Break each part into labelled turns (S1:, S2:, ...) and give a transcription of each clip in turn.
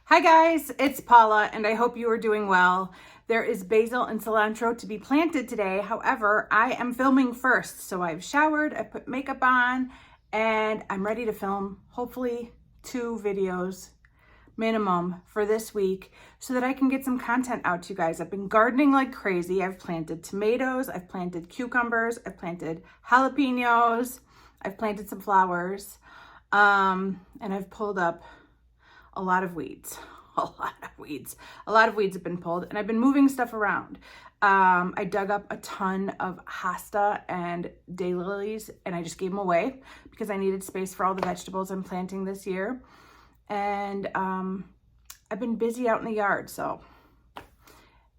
S1: Hi guys, it's Paula and I hope you are doing well. There is basil and cilantro to be planted today. However, I am filming first. So I've showered, I put makeup on, and I'm ready to film hopefully 2 videos minimum for this week so that I can get some content out to you guys. I've been gardening like crazy. I've planted tomatoes, I've planted cucumbers, I've planted jalapenos, I've planted some flowers, and I've pulled up a lot of weeds. A lot of weeds have been pulled, and I've been moving stuff around. I dug up a ton of hosta and daylilies, and I just gave them away because I needed space for all the vegetables I'm planting this year. And I've been busy out in the yard, so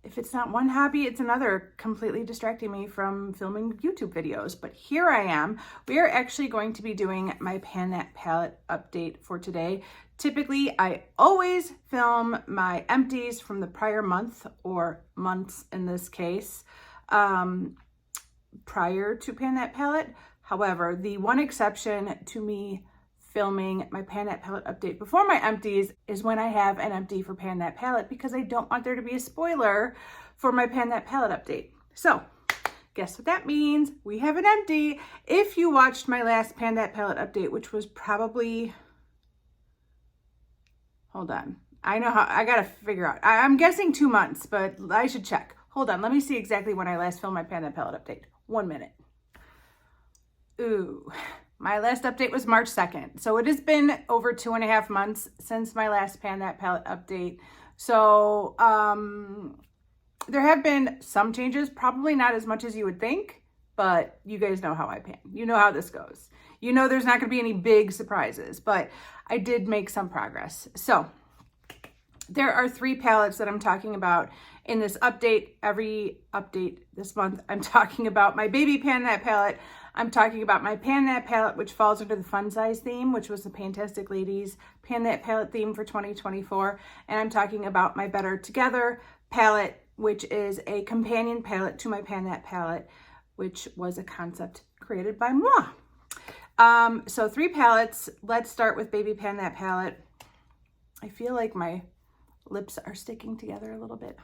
S1: if it's not one hobby, it's another, completely distracting me from filming YouTube videos. But here I am. We are actually going to be doing my PANtastic palette update for today. Typically, I always film my empties from the prior month, or months in this case, prior to PANtastic palette. However, the one exception to me filming my PANtastic palette update before my empties is when I have an empty for PANtastic palette, because I don't want there to be a spoiler for my PANtastic palette update. So guess what that means? We have an empty. If you watched my last PANtastic palette update, which was probably, hold on, I know how, I gotta figure out. I'm guessing 2 months, but I should check. Hold on, let me see exactly when I last filmed my PANtastic palette update. 1 minute. Ooh. My last update was March 2nd. So it has been over 2.5 months since my last PANtastic palette update. So there have been some changes, probably not as much as you would think, but you guys know how I pan. You know how this goes. You know there's not gonna be any big surprises, but I did make some progress. So there are 3 palettes that I'm talking about in this update. Every update this month, I'm talking about my baby PANtastic palette. I'm talking about my PANtastic palette, which falls under the fun size theme, which was the PANtastic Ladies PANtastic palette theme for 2024. And I'm talking about my Better Together palette, which is a companion palette to my PANtastic palette, which was a concept created by moi. So 3 palettes. Let's start with baby PANtastic palette. I feel like my lips are sticking together a little bit.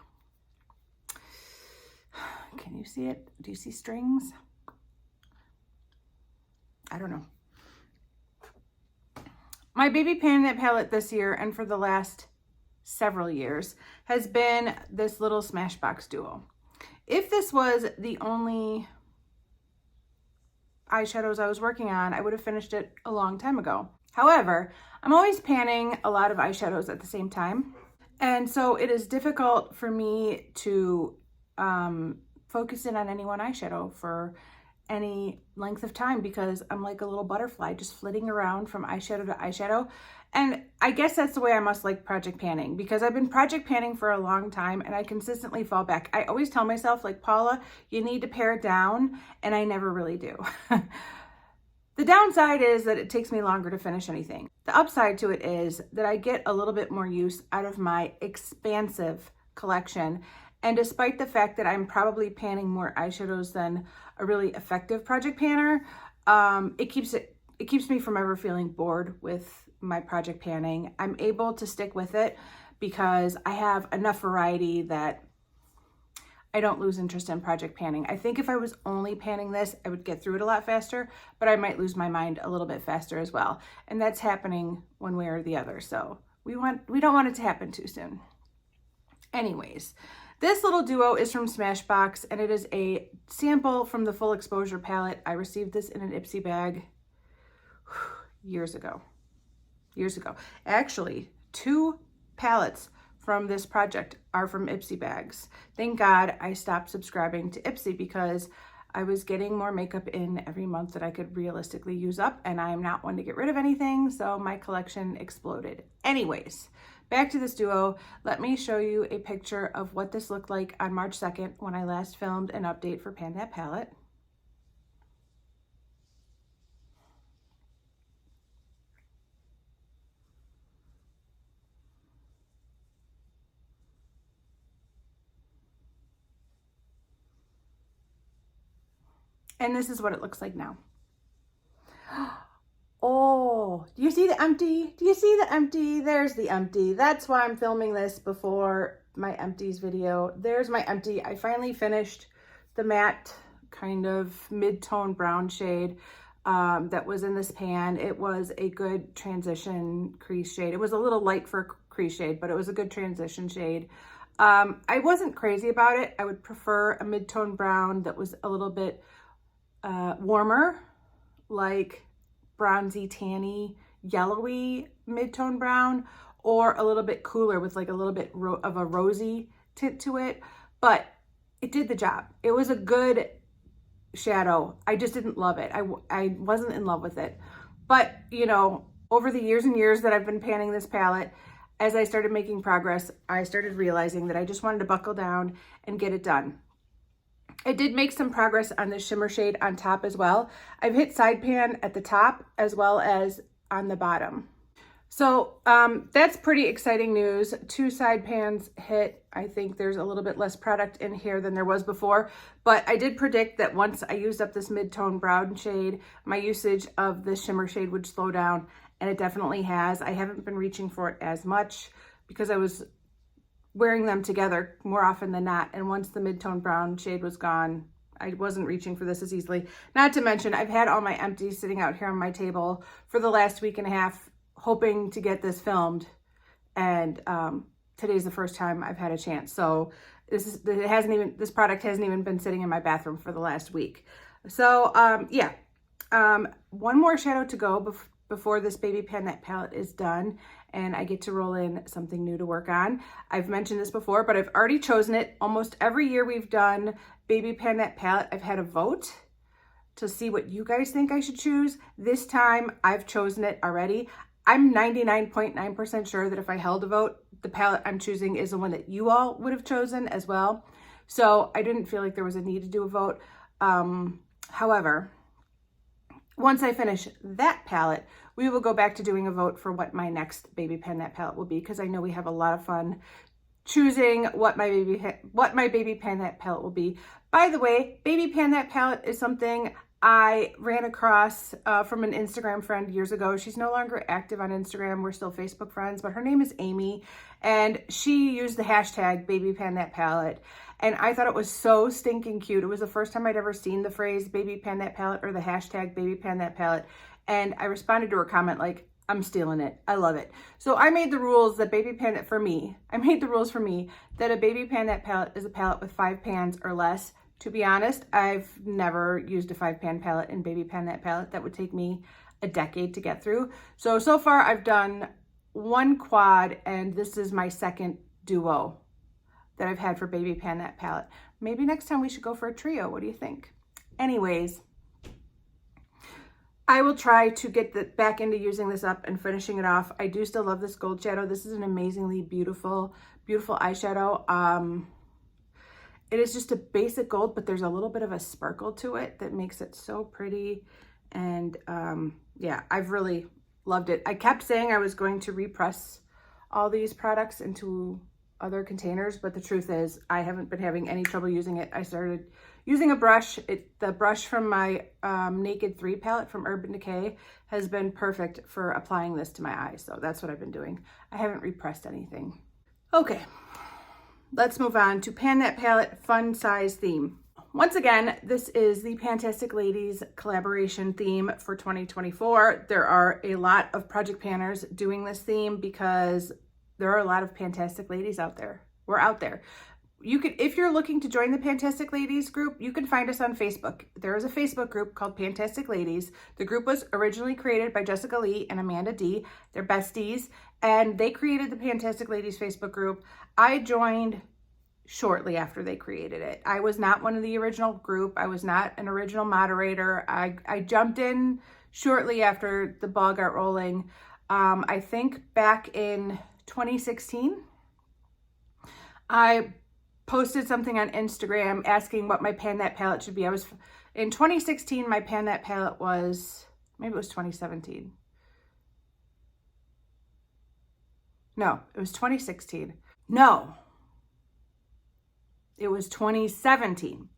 S1: Can you see it? Do you see strings? I don't know. My baby PANtastic palette this year, and for the last several years, has been this little Smashbox duo. If this was the only eyeshadows I was working on, I would have finished it a long time ago. However, I'm always panning a lot of eyeshadows at the same time. And so it is difficult for me to focus in on any one eyeshadow for any length of time, because I'm like a little butterfly just flitting around from eyeshadow to eyeshadow. And I guess that's the way I must like project panning, because I've been project panning for a long time and I consistently fall back. I always tell myself, like, Paula, you need to pare it down, and I never really do. The downside is that it takes me longer to finish anything. The upside to it is that I get a little bit more use out of my expansive collection. And despite the fact that I'm probably panning more eyeshadows than a really effective project panner, it keeps me from ever feeling bored with my project panning. I'm able to stick with it because I have enough variety that I don't lose interest in project panning. I think if I was only panning this, I would get through it a lot faster, but I might lose my mind a little bit faster as well. And that's happening one way or the other. So we don't want it to happen too soon. Anyways, this little duo is from Smashbox, and it is a sample from the Full Exposure palette. I received this in an Ipsy bag years ago. Actually, 2 palettes from this project are from Ipsy bags. Thank God I stopped subscribing to Ipsy, because I was getting more makeup in every month that I could realistically use up, and I am not one to get rid of anything, so my collection exploded. Anyways, back to this duo. Let me show you a picture of what this looked like on March 2nd when I last filmed an update for PANtastic palette. And this is what it looks like now. Oh, Oh, do you see the empty? Do you see the empty? There's the empty. That's why I'm filming this before my empties video. There's my empty. I finally finished the matte kind of mid-tone brown shade that was in this pan. It was a good transition crease shade. It was a little light for crease shade, but it was a good transition shade. I wasn't crazy about it. I would prefer a mid-tone brown that was a little bit warmer, like bronzy, tanny, yellowy mid-tone brown, or a little bit cooler with like a little bit of a rosy tint to it. But it did the job. It was a good shadow. I just didn't love it. I wasn't in love with it. But, you know, over the years and years that I've been panning this palette, as I started making progress, I started realizing that I just wanted to buckle down and get it done. I did make some progress on the shimmer shade on top as well. I've hit side pan at the top as well as on the bottom. So that's pretty exciting news. 2 side pans hit. I think there's a little bit less product in here than there was before, but I did predict that once I used up this mid-tone brown shade, my usage of the shimmer shade would slow down, and it definitely has. I haven't been reaching for it as much because I was wearing them together more often than not, and once the mid-tone brown shade was gone, I wasn't reaching for this as easily. Not to mention, I've had all my empties sitting out here on my table for the last week and a half, hoping to get this filmed, and today's the first time I've had a chance. So this product hasn't even been sitting in my bathroom for the last week. So yeah, one more shadow to go before this Baby Pan palette is done, and I get to roll in something new to work on. I've mentioned this before, but I've already chosen it. Almost every year we've done Baby Pan palette, I've had a vote to see what you guys think I should choose. This time I've chosen it already. I'm 99.9% sure that if I held a vote, the palette I'm choosing is the one that you all would have chosen as well. So I didn't feel like there was a need to do a vote. However, once I finish that palette, we will go back to doing a vote for what my next Baby Pan palette will be, because I know we have a lot of fun choosing what my Baby Pan palette will be. By the way, Baby Pan palette is something I ran across from an Instagram friend years ago. She's no longer active on Instagram. We're still Facebook friends, but her name is Amy, and she used the hashtag Baby Pan palette, and I thought it was so stinking cute. It was the first time I'd ever seen the phrase Baby Pan palette or the hashtag Baby Pan palette, and I responded to her comment like, I'm stealing it. I love it. So I made the rules that I made the rules for me that a Baby Pan palette is a palette with 5 pans or less. To be honest, I've never used a 5-pan palette in Baby Pan palette. That would take me a decade to get through. So far I've done 1 quad, and this is my 2nd duo that I've had for Baby Pan palette. Maybe next time we should go for a trio. What do you think? Anyways, I will try to get back into using this up and finishing it off. I do still love this gold shadow. This is an amazingly beautiful, beautiful eyeshadow. It is just a basic gold, but there's a little bit of a sparkle to it that makes it so pretty. And yeah, I've really loved it. I kept saying I was going to repress all these products into other containers, but the truth is I haven't been having any trouble using it. I started using a brush. The brush from my Naked 3 palette from Urban Decay has been perfect for applying this to my eyes. So that's what I've been doing. I haven't repressed anything. Okay. Let's move on to Pan palette fun size theme. Once again, this is the PANtastic Ladies collaboration theme for 2024. There are a lot of project panners doing this theme because there are a lot of PANtastic Ladies out there. We're out there. You could, if you're looking to join the PANtastic Ladies group, you can find us on Facebook. There is a Facebook group called PANtastic Ladies. The group was originally created by Jessica Lee and Amanda D. They're besties, and they created the PANtastic Ladies Facebook group. I joined shortly after they created it. I was not one of the original group. I was not an original moderator. I jumped in shortly after the ball got rolling. I think back in 2016, I posted something on Instagram asking what my Pan palette should be. In 2016, my Pan palette was, maybe it was 2017. No, it was 2016. No, it was 2017.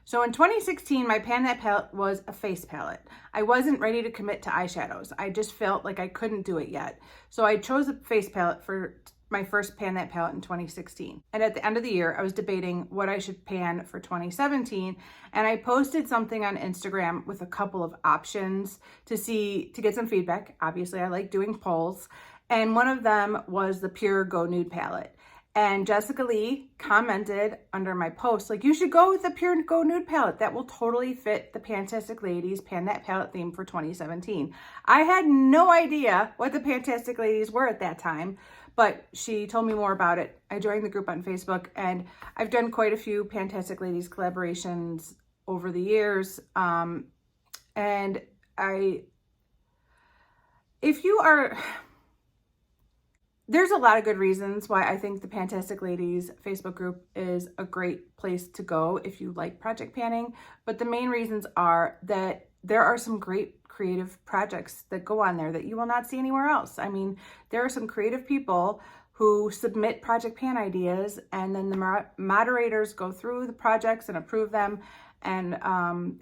S1: So in 2016, my Pan That palette was a face palette. I wasn't ready to commit to eyeshadows. I just felt like I couldn't do it yet. So I chose a face palette for my first Pan That palette in 2016. And at the end of the year, I was debating what I should pan for 2017. And I posted something on Instagram with a couple of options to get some feedback. Obviously, I like doing polls. And one of them was the Pure Go Nude palette. And Jessica Lee commented under my post, like, you should go with the Pure Go Nude palette. That will totally fit the PANtastic Ladies Pan That palette theme for 2017. I had no idea what the PANtastic Ladies were at that time, but she told me more about it. I joined the group on Facebook, and I've done quite a few PANtastic Ladies collaborations over the years. There's a lot of good reasons why I think the PANtastic Ladies Facebook group is a great place to go if you like project panning. But the main reasons are that there are some great creative projects that go on there that you will not see anywhere else. I mean, there are some creative people who submit project pan ideas, and then the moderators go through the projects and approve them, and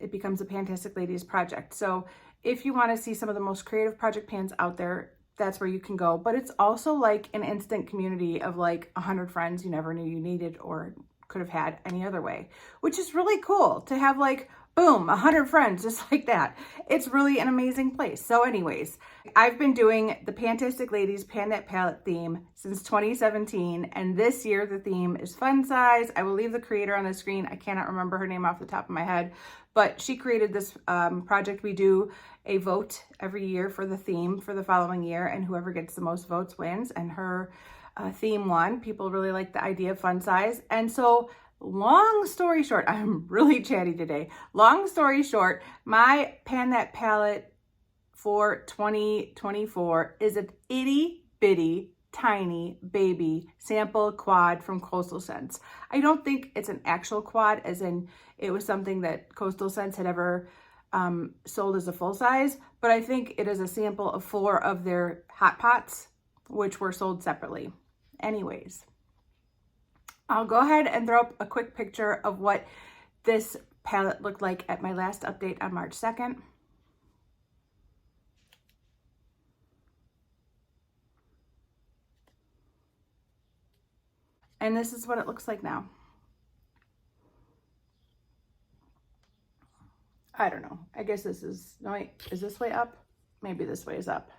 S1: it becomes a PANtastic Ladies project. So if you want to see some of the most creative project pans out there, that's where you can go. But it's also like an instant community of like 100 friends you never knew you needed or could have had any other way, which is really cool to have, like, boom, 100 friends just like that. It's really an amazing place. So anyways, I've been doing the PANtastic Ladies Pan That palette theme since 2017. And this year the theme is fun size. I will leave the creator on the screen. I cannot remember her name off the top of my head, but she created this project. We do a vote every year for the theme for the following year, and whoever gets the most votes wins. And her theme won. People really like the idea of fun size. And so long story short, I'm really chatty today. Long story short, my Pan That palette for 2024 is an itty bitty tiny baby sample quad from Coastal Scents. I don't think it's an actual quad, as in it was something that Coastal Scents had ever sold as a full size, but I think it is a sample of 4 of their hot pots, which were sold separately. Anyways, I'll go ahead and throw up a quick picture of what this palette looked like at my last update on March 2nd. And this is what it looks like now. I don't know. I guess this is, no wait, is this way up? Maybe this way is up.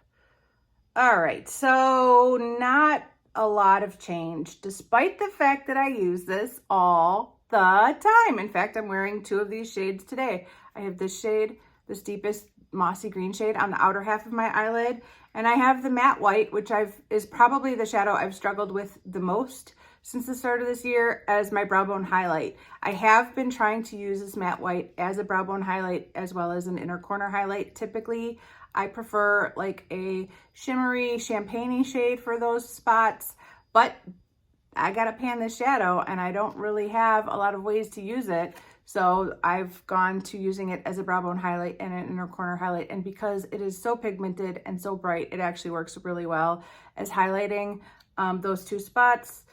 S1: All right, so not a lot of change, despite the fact that I use this all the time. In fact, I'm wearing 2 of these shades today. I have this shade, this deepest mossy green shade on the outer half of my eyelid, and I have the matte white, which is probably the shadow I've struggled with the most since the start of this year as my brow bone highlight. I have been trying to use this matte white as a brow bone highlight as well as an inner corner highlight. Typically, I prefer like a shimmery champagne-y shade for those spots, but I gotta pan this shadow and I don't really have a lot of ways to use it. So I've gone to using it as a brow bone highlight and an inner corner highlight. And because it is so pigmented and so bright, it actually works really well as highlighting those 2 spots.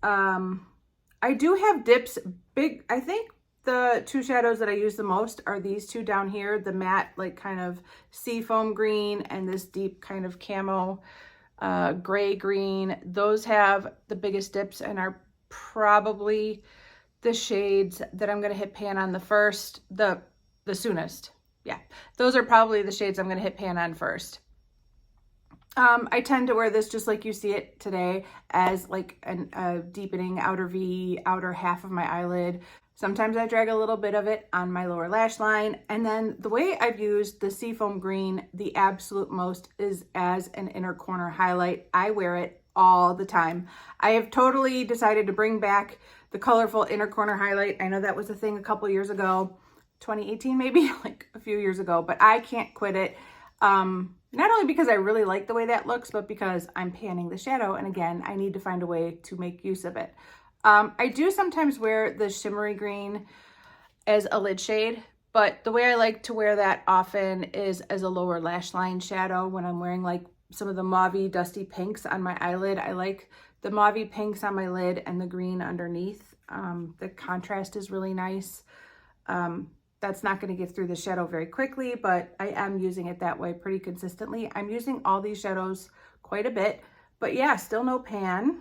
S1: I do have dips, I think the 2 shadows that I use the most are these 2 down here, the matte, like kind of seafoam green, and this deep kind of camo gray green. Those have the biggest dips and are probably the shades that I'm going to hit pan on the soonest. Yeah, those are probably the shades I'm going to hit pan on first. I tend to wear this just like you see it today as like a deepening outer half of my eyelid. Sometimes I drag a little bit of it on my lower lash line. And then the way I've used the seafoam green the absolute most is as an inner corner highlight. I wear it all the time. I have totally decided to bring back the colorful inner corner highlight. I know that was a thing a couple years ago, 2018 maybe, like a few years ago, but I can't quit it. Not only because I really like the way that looks, but because I'm panning the shadow. And again, I need to find a way to make use of it. I do sometimes wear the shimmery green as a lid shade, but the way I like to wear that often is as a lower lash line shadow when I'm wearing like some of the mauvey dusty pinks on my eyelid. I like the mauvey pinks on my lid and the green underneath. The contrast is really nice. That's not going to get through the shadow very quickly, but I am using it that way pretty consistently. I'm using all these shadows quite a bit, but yeah, still no pan.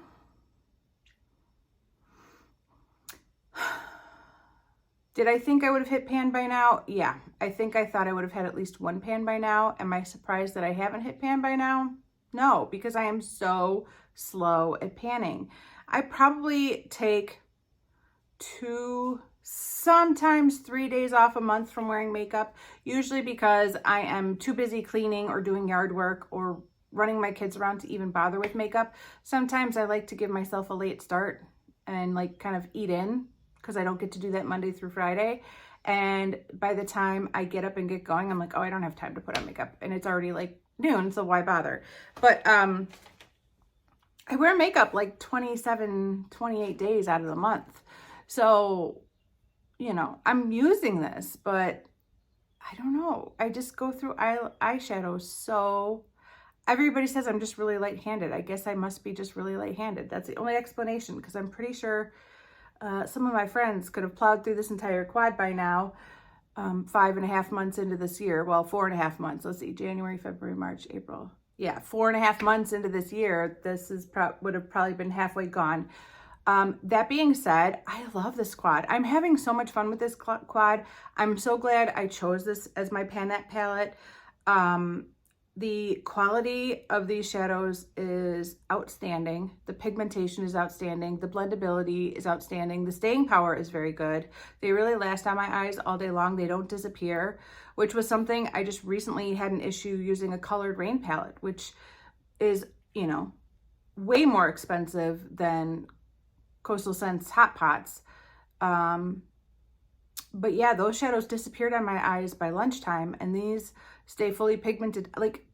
S1: Did I think I would have hit pan by now? Yeah, I think I thought I would have had at least one pan by now. Am I surprised that I haven't hit pan by now? No, because I am so slow at panning. I probably take 2, sometimes 3 days off a month from wearing makeup, usually because I am too busy cleaning or doing yard work or running my kids around to even bother with makeup. Sometimes I like to give myself a late start and like kind of eat in, because I don't get to do that Monday through Friday. And by the time I get up and get going, I'm like, oh, I don't have time to put on makeup. And it's already like noon, so why bother? But I wear makeup like 27, 28 days out of the month. So, you know, I'm using this, but I don't know. I just go through eyeshadow so... Everybody says I'm just really light-handed. I guess I must be just really light-handed. That's the only explanation, because I'm pretty sure some of my friends could have plowed through this entire quad by now, 5.5 months into this year. Well, 4.5 months. Let's see, January, February, March, April. Yeah, 4.5 months into this year, this is would have probably been halfway gone. That being said, I love this quad. I'm having so much fun with this quad. I'm so glad I chose this as my PANtastic palette. The quality of these shadows is outstanding. The pigmentation is outstanding. The blendability is outstanding. The staying power is very good. They really last on my eyes all day long. They don't disappear, which was something I just recently had an issue using a colored rain palette, which is, you know, way more expensive than Coastal Scents Hot Pots. But yeah, those shadows disappeared on my eyes by lunchtime, and these stay fully pigmented. Like,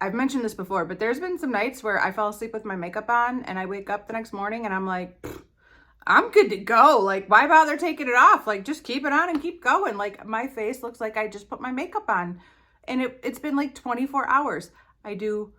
S1: I've mentioned this before, but there's been some nights where I fall asleep with my makeup on and I wake up the next morning and I'm like, I'm good to go. Like, why bother taking it off? Like, just keep it on and keep going. Like, my face looks like I just put my makeup on, and it's been like 24 hours. I do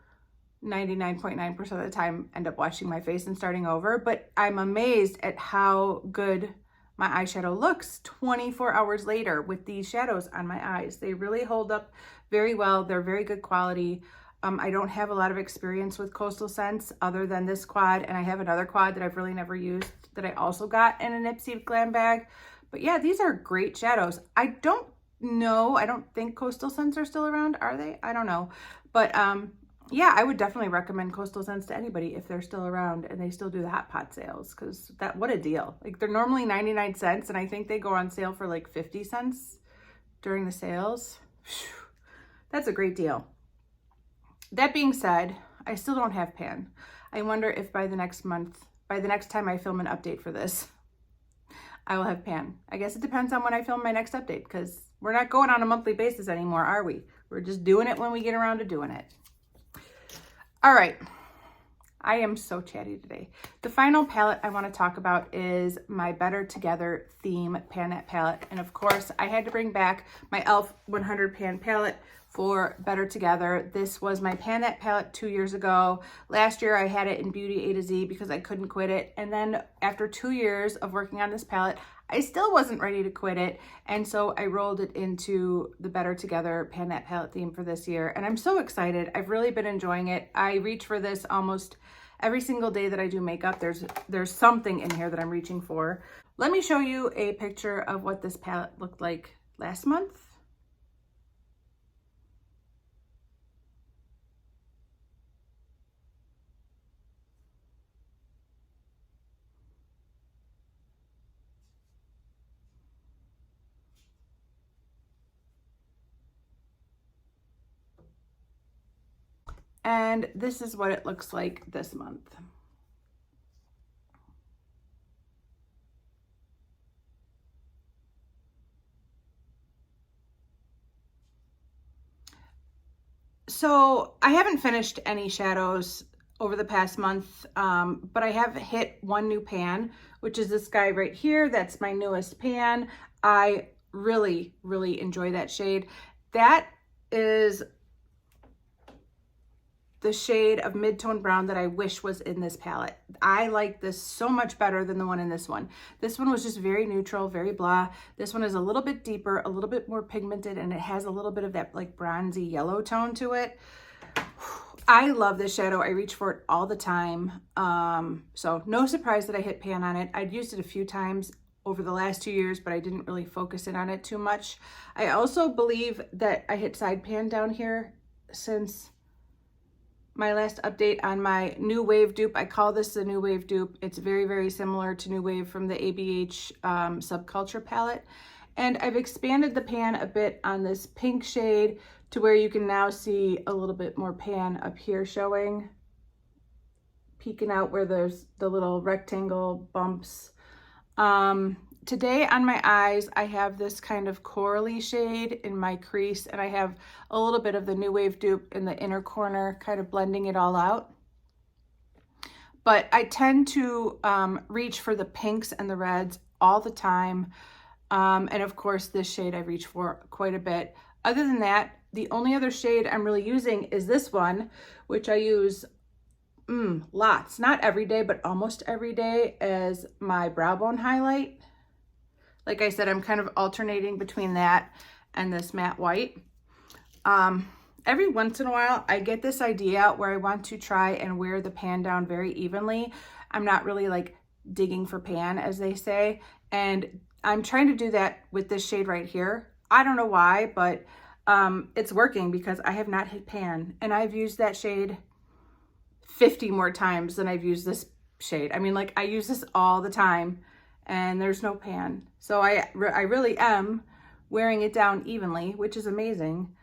S1: 99.9% of the time end up washing my face and starting over, but I'm amazed at how good my eyeshadow looks 24 hours later with these shadows on my eyes. They really hold up very well. They're very good quality. I don't have a lot of experience with Coastal Scents other than this quad, and I have another quad that I've really never used that I also got in a Nipsey glam bag. But yeah, these are great shadows. I don't know. I don't think Coastal Scents are still around. Are they? I don't know. But yeah, I would definitely recommend Coastal Scents to anybody if they're still around and they still do the Hot Pot sales, because what a deal. Like, they're normally 99 cents and I think they go on sale for like 50 cents during the sales. Whew, that's a great deal. That being said, I still don't have pan. I wonder if by the next time I film an update for this, I will have pan. I guess it depends on when I film my next update, because we're not going on a monthly basis anymore, are we? We're just doing it when we get around to doing it. All right, I am so chatty today. The final palette I want to talk about is my Better Together theme PANtastic palette. And of course, I had to bring back my e.l.f. 100 pan palette for Better Together. This was my PANtastic palette 2 years ago. Last year, I had it in Beauty A to Z because I couldn't quit it. And then after 2 years of working on this palette, I still wasn't ready to quit it. And so I rolled it into the Better Together PANtastic palette theme for this year. And I'm so excited. I've really been enjoying it. I reach for this almost every single day that I do makeup. There's something in here that I'm reaching for. Let me show you a picture of what this palette looked like last month. And this is what it looks like this month. So I haven't finished any shadows over the past month, but I have hit one new pan, which is this guy right here. That's my newest pan. I really, really enjoy that shade. That is the shade of mid-tone brown that I wish was in this palette. I like this so much better than the one in this one. This one was just very neutral, very blah. This one is a little bit deeper, a little bit more pigmented, and it has a little bit of that like bronzy yellow tone to it. I love this shadow. I reach for it all the time. So no surprise that I hit pan on it. I'd used it a few times over the last 2 years, but I didn't really focus in on it too much. I also believe that I hit side pan down here since my last update on my New Wave dupe. I call this the New Wave dupe. It's very, very similar to New Wave from the ABH Subculture palette. And I've expanded the pan a bit on this pink shade to where you can now see a little bit more pan up here showing, peeking out where there's the little rectangle bumps. Today on my eyes, I have this kind of corally shade in my crease, and I have a little bit of the New Wave dupe in the inner corner, kind of blending it all out. But I tend to reach for the pinks and the reds all the time. And of course, this shade I reach for quite a bit. Other than that, the only other shade I'm really using is this one, which I use lots, not every day, but almost every day as my brow bone highlight. Like I said, I'm kind of alternating between that and this matte white. Every once in a while, I get this idea where I want to try and wear the pan down very evenly. I'm not really like digging for pan, as they say. And I'm trying to do that with this shade right here. I don't know why, but it's working because I have not hit pan. And I've used that shade 50 more times than I've used this shade. I mean, like, I use this all the time and there's no pan. So I really am wearing it down evenly, which is amazing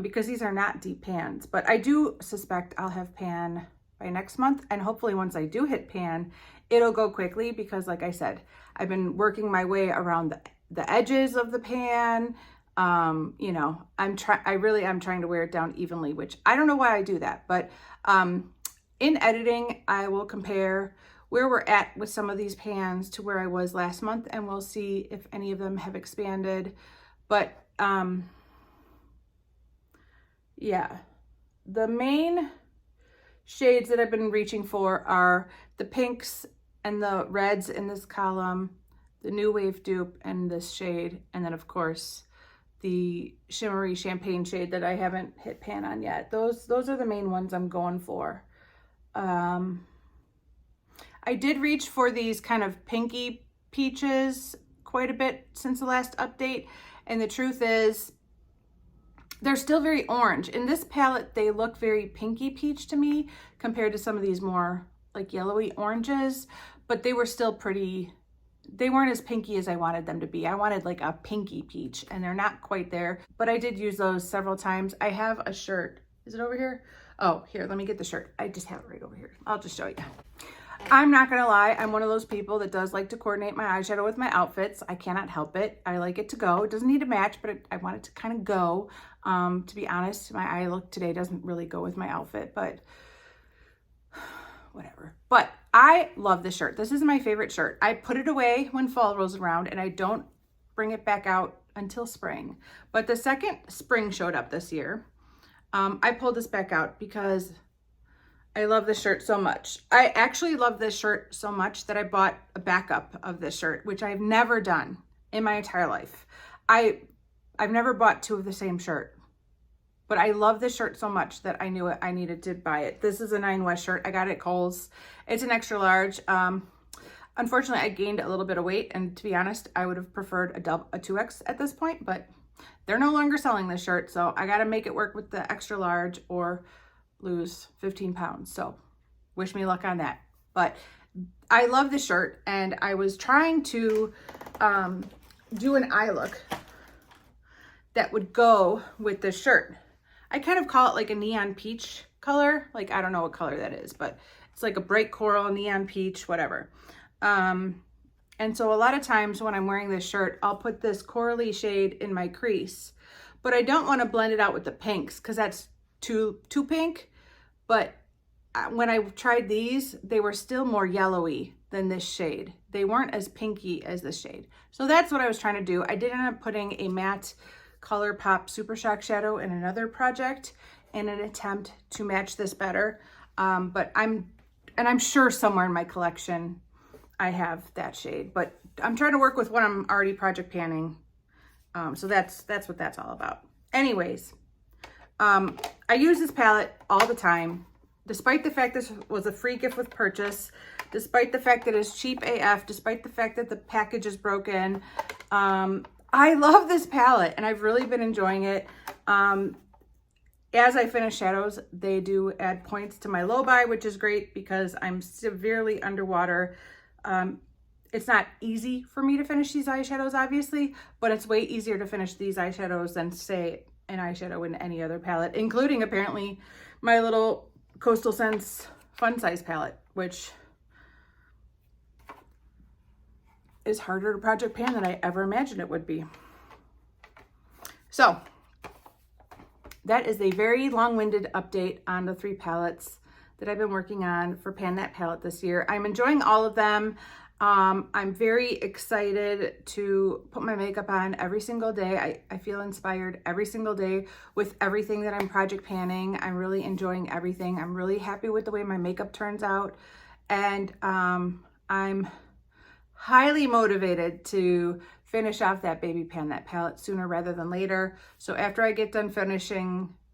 S1: because these are not deep pans. But I do suspect I'll have pan by next month. And hopefully once I do hit pan, it'll go quickly because, like I said, I've been working my way around the edges of the pan. You know, I really am trying to wear it down evenly, which I don't know why I do that, but in editing, I will compare where we're at with some of these pans to where I was last month, and we'll see if any of them have expanded. But yeah, the main shades that I've been reaching for are the pinks and the reds in this column, the New Wave dupe and this shade, and then of course the shimmery champagne shade that I haven't hit pan on yet. Those are the main ones I'm going for. I did reach for these kind of pinky peaches quite a bit since the last update, and the truth is they're still very orange. In this palette, they look very pinky peach to me compared to some of these more like yellowy oranges, but they were still pretty. They weren't as pinky as I wanted them to be. I wanted like a pinky peach, and they're not quite there, but I did use those several times. I have a shirt. Is it over here? Oh, here, let me get the shirt. I just have it right over here. I'll just show you. I'm not gonna lie, I'm one of those people that does like to coordinate my eyeshadow with my outfits. I cannot help it. I like it to go. It doesn't need to match, but I want it to kind of go. To be honest, my eye look today doesn't really go with my outfit, but whatever. But I love this shirt. This is my favorite shirt. I put it away when fall rolls around, and I don't bring it back out until spring. But the second spring showed up this year, I pulled this back out because I love this shirt so much. I actually love this shirt so much that I bought a backup of this shirt, which I've never done in my entire life. I've never bought two of the same shirt, but I love this shirt so much that I knew I needed to buy it. This is a 9 West shirt. I got it at Kohl's. It's an extra large. Unfortunately, I gained a little bit of weight, and to be honest, I would have preferred a 2X at this point, but they're no longer selling this shirt, so I got to make it work with the extra large or lose 15 pounds. So wish me luck on that. But I love this shirt, and I was trying to do an eye look that would go with this shirt. I kind of call it like a neon peach color. Like, I don't know what color that is, but it's like a bright coral, neon peach, whatever. And so a lot of times when I'm wearing this shirt, I'll put this corally shade in my crease, but I don't want to blend it out with the pinks because that's too pink. But when I tried these, they were still more yellowy than this shade. They weren't as pinky as this shade. So that's what I was trying to do. I did end up putting a matte ColourPop Super Shock shadow in another project, in an attempt to match this better. But I'm sure somewhere in my collection I have that shade, but I'm trying to work with what I'm already project panning. So that's what that's all about. Anyways, I use this palette all the time, despite the fact this was a free gift with purchase, despite the fact that it's cheap AF, despite the fact that the package is broken. I love this palette and I've really been enjoying it. As I finish shadows, they do add points to my low buy, which is great because I'm severely underwater. It's not easy for me to finish these eyeshadows, obviously, but it's way easier to finish these eyeshadows than, say, an eyeshadow in any other palette, including apparently my little Coastal Scents Fun Size palette, which is harder to project pan than I ever imagined it would be. So that is a very long-winded update on the 3 palettes that I've been working on for Pan That Palette this year. I'm enjoying all of them. I'm very excited to put my makeup on every single day. I feel inspired every single day with everything that I'm project panning. I'm really enjoying everything. I'm really happy with the way my makeup turns out. And I'm highly motivated to finish off that baby Pan That palette sooner rather than later. So after I get done filming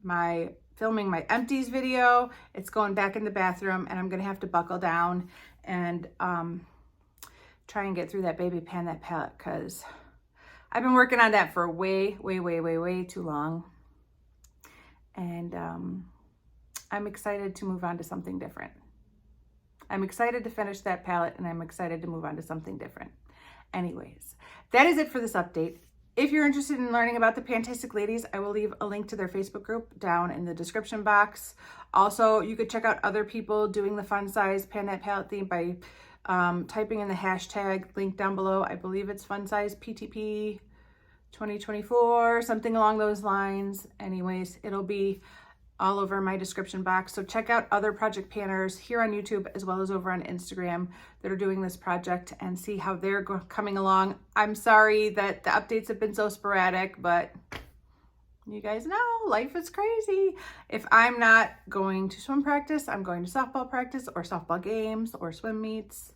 S1: my empties video, it's going back in the bathroom and I'm gonna have to buckle down and try and get through that baby Pan That palette, because I've been working on that for way too long. And I'm excited to move on to something different. I'm excited to finish that palette and I'm excited to move on to something different. Anyways, that is it for this update. If you're interested in learning about the PANtastic Ladies, I will leave a link to their Facebook group down in the description box. Also, you could check out other people doing the fun size Pan That palette theme by typing in the hashtag link down below. I believe it's fun size PTP 2024, something along those lines. Anyways, it'll be all over my description box. So check out other project panners here on YouTube as well as over on Instagram that are doing this project and see how they're coming along. I'm sorry that the updates have been so sporadic, but you guys know life is crazy. If I'm not going to swim practice, I'm going to softball practice or softball games or swim meets.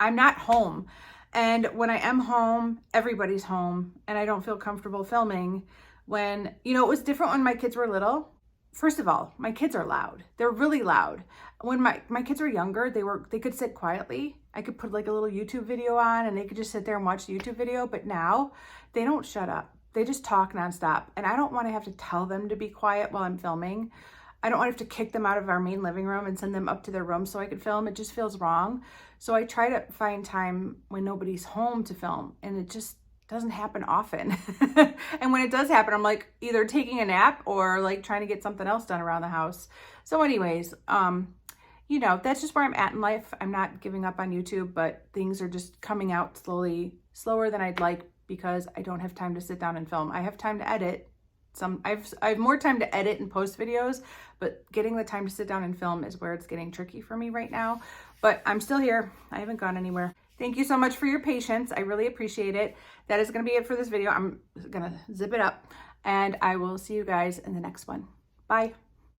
S1: I'm not home. And when I am home, everybody's home and I don't feel comfortable filming. When, you know, it was different when my kids were little. First of all, my kids are loud. They're really loud. When my kids were younger, they could sit quietly. I could put like a little YouTube video on and they could just sit there and watch the YouTube video. But now they don't shut up. They just talk nonstop. And I don't want to have to tell them to be quiet while I'm filming. I don't want to have to kick them out of our main living room and send them up to their room so I could film. It just feels wrong. So I try to find time when nobody's home to film, and it just doesn't happen often. And when it does happen, I'm like either taking a nap or like trying to get something else done around the house. So anyways, you know, that's just where I'm at in life. I'm not giving up on YouTube, but things are just coming out slower than I'd like because I don't have time to sit down and film. I have time to edit. I have more time to edit and post videos, but getting the time to sit down and film is where it's getting tricky for me right now. But I'm still here. I haven't gone anywhere. Thank you so much for your patience. I really appreciate it. That is going to be it for this video. I'm going to zip it up and I will see you guys in the next one. Bye.